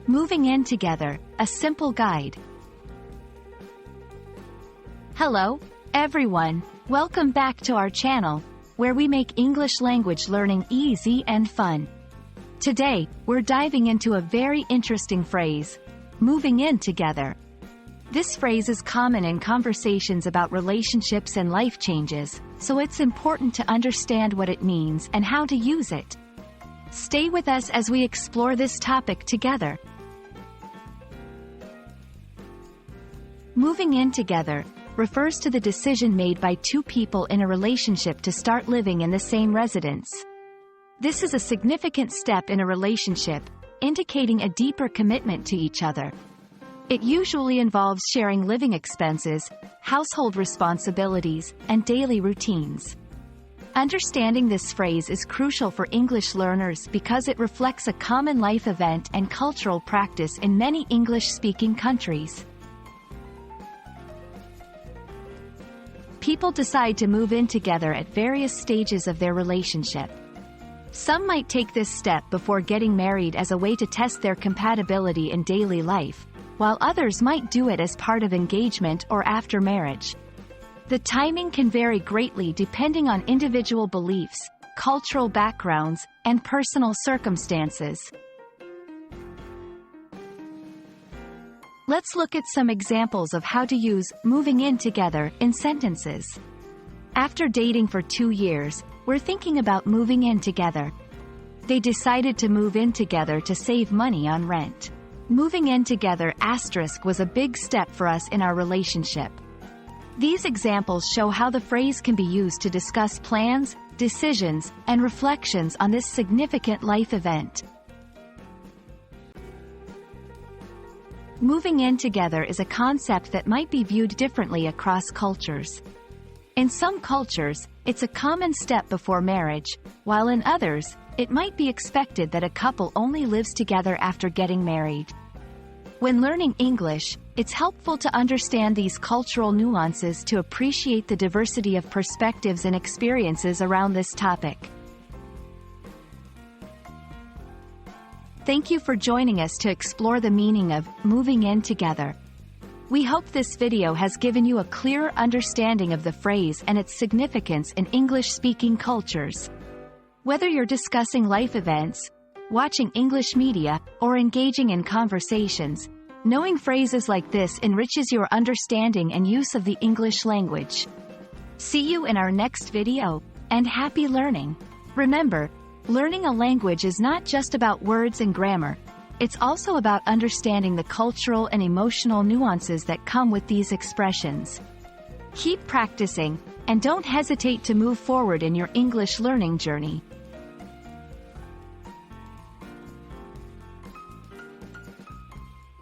Moving in together, a simple guide. Hello, everyone. Welcome back to our channel, where we make English language learning easy and fun. Today, we're diving into a very interesting phrase, moving in together. This phrase is common in conversations about relationships and life changes, so it's important to understand what it means and how to use it. Stay with us as we explore this topic together. Moving in together refers to the decision made by two people in a relationship to start living in the same residence. This is a significant step in a relationship, indicating a deeper commitment to each other. It usually involves sharing living expenses, household responsibilities, and daily routines. Understanding this phrase is crucial for English learners because it reflects a common life event and cultural practice in many English-speaking countries. People decide to move in together at various stages of their relationship. Some might take this step before getting married as a way to test their compatibility in daily life, while others might do it as part of engagement or after marriage. The timing can vary greatly depending on individual beliefs, cultural backgrounds, and personal circumstances. Let's look at some examples of how to use moving in together in sentences. After dating for 2 years, we're thinking about moving in together. They decided to move in together to save money on rent. Moving in together was a big step for us in our relationship. These examples show how the phrase can be used to discuss plans, decisions, and reflections on this significant life event. Moving in together is a concept that might be viewed differently across cultures. In some cultures, it's a common step before marriage, while in others, it might be expected that a couple only lives together after getting married. When learning English, it's helpful to understand these cultural nuances to appreciate the diversity of perspectives and experiences around this topic. Thank you for joining us to explore the meaning of moving in together. We hope this video has given you a clearer understanding of the phrase and its significance in English-speaking cultures. Whether you're discussing life events, watching English media, or engaging in conversations, knowing phrases like this enriches your understanding and use of the English language. See you in our next video, and happy learning! Remember, learning a language is not just about words and grammar, it's also about understanding the cultural and emotional nuances that come with these expressions. Keep practicing, and don't hesitate to move forward in your English learning journey.